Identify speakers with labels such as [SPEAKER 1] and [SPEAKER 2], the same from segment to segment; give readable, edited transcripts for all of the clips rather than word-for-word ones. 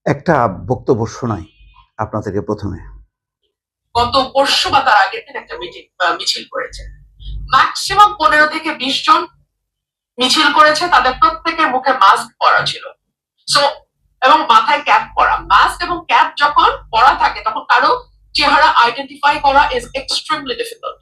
[SPEAKER 1] একটা বক্তব্য শোনাই আপনাদেরকে প্রথমে।
[SPEAKER 2] গত পরশু বা তার আগের দিন একটা মিছিল করেছে, ম্যাক্সিমাম 15 থেকে 20 জন মিছিল করেছে। তাদের প্রত্যেকের মুখে মাস্ক পরা ছিল, সো এবং মাথায় ক্যাপ পরা। মাস্ক এবং ক্যাপ যখন পরা থাকে তখন কারো চেহারা আইডেন্টিফাই করা ইজ এক্সট্রিমলি ডিফিকাল্ট।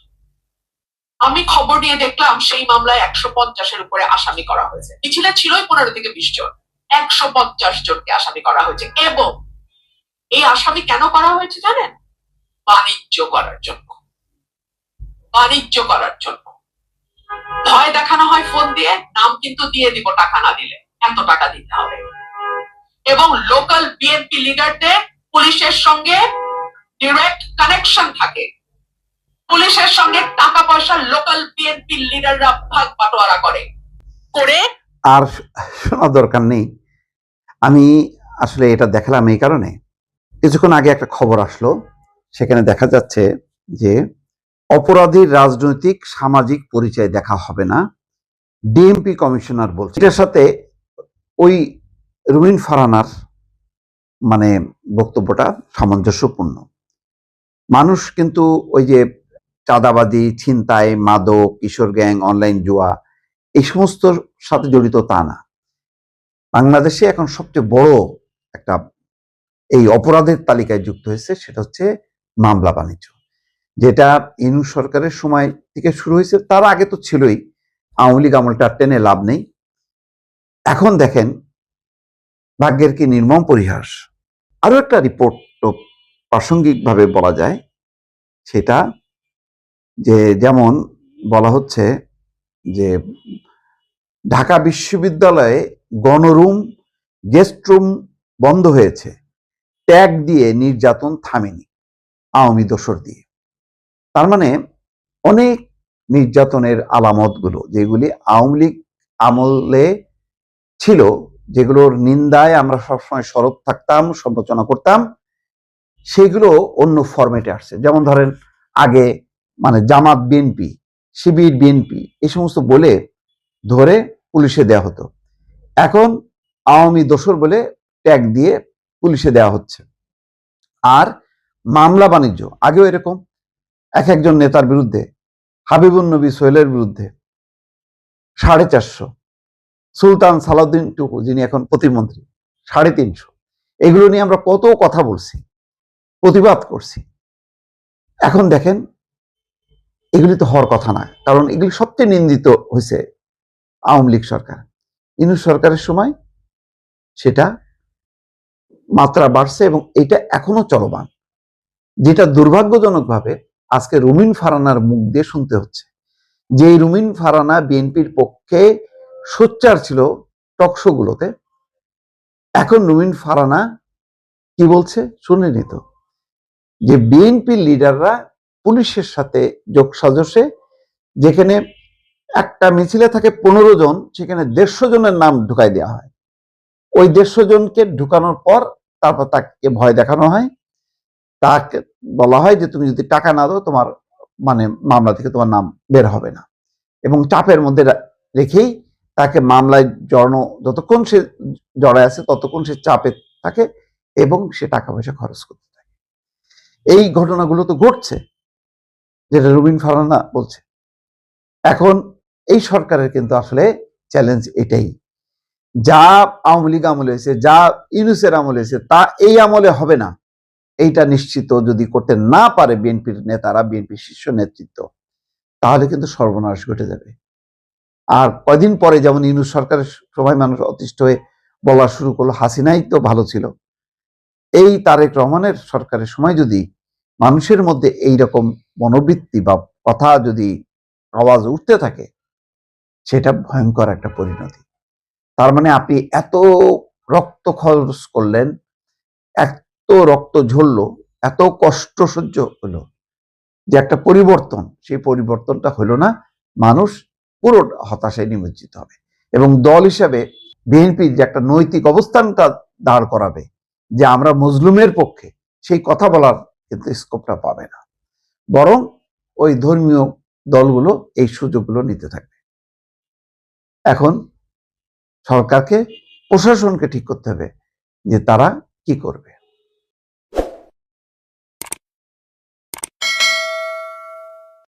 [SPEAKER 2] আমি খবর নিয়ে দেখলাম সেই মামলায় 150-এর উপরে আসামি করা হয়েছে। মিছিলে ছিলই 15 থেকে 20 জন, 150 জনকে আসামি করা হয়েছে। এবং এই আসামি কেন করা হয়েছে জানেন? বাণিজ্য করার জন্য। বাণিজ্য করার জন্য ভয় দেখানো হয় ফোন দিয়ে, নাম কিন্তু দিয়ে দিব টাকা না দিলে, এত টাকা দিতে হবে। এবং লোকাল বিএনপি লিডারদের পুলিশের সঙ্গে ডিরেক্ট কানেকশন থাকে, পুলিশের সঙ্গে টাকা পয়সা লোকাল বিএনপি লিডাররা ভাগ বাটোয়ারা করে।
[SPEAKER 1] আর শোনা দরকার নেই। আমি আসলে এটা দেখালাম এই কারণে, কিছুক্ষণ আগে একটা খবর আসলো, সেখানে দেখা যাচ্ছে যে অপরাধীর রাজনৈতিক সামাজিক পরিচয় দেখা হবে না, ডিএমপি কমিশনার বলছে। এটার সাথে ওই রুমিন ফারহানার মানে বক্তব্যটা সামঞ্জস্যপূর্ণ। মানুষ কিন্তু ওই যে চাঁদাবাজি, ছিনতাই, মাদক, কিশোর গ্যাং, অনলাইন জুয়া এই সমস্ত সাথে জড়িত তা না। বাংলাদেশে এখন সবচেয়ে বড় একটা এই অপরাধের তালিকায় যুক্ত হয়েছে, সেটা হচ্ছে মামলা বাণিজ্য, যেটা ইউনূস সরকারের সময় থেকে শুরু হয়েছে। তার আগে তো ছিলই, আওয়ামী লীগ আমলটা টেনে লাভ নেই। এখন দেখেন ভাগ্যের কি নির্মম পরিহাস। আরো একটা রিপোর্ট তো প্রাসঙ্গিকভাবে বলা যায়, সেটা যে যেমন বলা হচ্ছে যে ঢাকা বিশ্ববিদ্যালয়ে গণরুম, গেস্ট রুম বন্ধ হয়েছে, ট্যাগ দিয়ে নির্যাতন থামেনি আওয়ামী দোসর দিয়ে। তার মানে অনেক নির্যাতনের আলামতগুলো যেগুলি আওয়ামী লীগ আমলে ছিল, যেগুলোর নিন্দায় আমরা সবসময় সরব থাকতাম, সমালোচনা করতাম, সেগুলো অন্য ফরম্যাটে আসছে। যেমন ধরেন আগে মানে জামাত বিএনপি, শিবির বিএনপি এই সমস্ত বলে ধরে পুলিশে দেওয়া হতো, এখন আওয়ামী দোসর বলে ট্যাগ দিয়ে পুলিশে দেওয়া হচ্ছে। আর মামলা বাণিজ্য আগেও এরকম, একজন নেতার বিরুদ্ধে, হাবিবুন নবী সোহেলের বিরুদ্ধে 450, সুলতান সালাউদ্দিন টুকু যিনি এখন প্রতিমন্ত্রী 350, এগুলো নিয়ে আমরা কত কথা বলছি, প্রতিবাদ করছি। এখন দেখেন এগুলি তো হওয়ার কথা না, কারণ এগুলি সবচেয়ে নিন্দিত হয়েছে আওয়ামী লীগ সরকার। ইউনূস সরকারের সময় সেটা মাত্রা বাড়ছে এবং এটা এখনো চলমান, যেটা দুর্ভাগ্যজনকভাবে আজকে রুমিন ফারহানার মুখ দিয়ে শুনতে হচ্ছে। যে রুমিন ফারহানা বিএনপির পক্ষে সোচ্চার ছিল টকশো গুলোতে, এখন রুমিন ফারহানা কি বলছে শুনেনি তো, যে বিএনপির লিডাররা পুলিশের সাথে যোগসাজশে, যেখানে একটা মিছিলে থাকে 15 জন, সেখানে 150 জনের নাম ঢুকাই দেওয়া হয়। ওই 150 জনকে ঢুকানোর পর তারপর তাকে ভয় দেখানো হয়, তাকে বলা হয় যে তুমি যদি টাকা না দাও তোমার মানে মামলা থেকে তোমার নাম বের হবে না, এবং চাপের মধ্যে রেখেই তাকে মামলায় জড়ানো, যতক্ষণ সে জড়ায় আছে ততক্ষণ সে চাপে থাকে এবং সে টাকা পয়সা খরচ করতে থাকে। এই ঘটনাগুলো তো ঘটছে, যেটা রুবিন ফারহানা বলছে। এখন এই সরকারের কিন্তু আসলে চ্যালেঞ্জ এটাই, যা আওয়ামী লীগ আমলে হয়েছে, যা ইউনূসের আমলে হয়েছে, তা এই আমলে হবে না, এইটা নিশ্চিত যদি করতে না পারে বিএনপির নেতারা, বিএনপির শীর্ষ নেতৃত্ব, তাহলে কিন্তু সর্বনাশ ঘটে যাবে। আর কয়দিন পরে যেমন ইউনূস সরকারের সময় মানুষ অতিষ্ঠ হয়ে বলা শুরু করলো হাসিনাই তো ভালো ছিল, এই তারেক রহমানের সরকারের সময় যদি মানুষের মধ্যে এইরকম মনোবৃত্তি বা কথা যদি আওয়াজ উঠতে থাকে, সেটা ভয়ঙ্কর একটা পরিণতি। তার মানে আপনি এত রক্ত খরচ করলেন, এত রক্ত ঝরলো, এত কষ্ট সহ্য হলো, যে একটা পরিবর্তন, সেই পরিবর্তনটা হলো না, মানুষ পুরো হতাশায় নিমজ্জিত হবে। এবং দল হিসাবে বিএনপির যে একটা নৈতিক অবস্থানটা দাঁড় করাবে যে আমরা মজলুমের পক্ষে, সেই কথা বলার কিন্তু স্কোপটা পাবে না, বরং ওই ধর্মীয় দলগুলো এই সুযোগগুলো নিতে থাকবে। এখন সরকারকে, প্রশাসনকে ঠিক করতে হবে যে তারা কি করবে?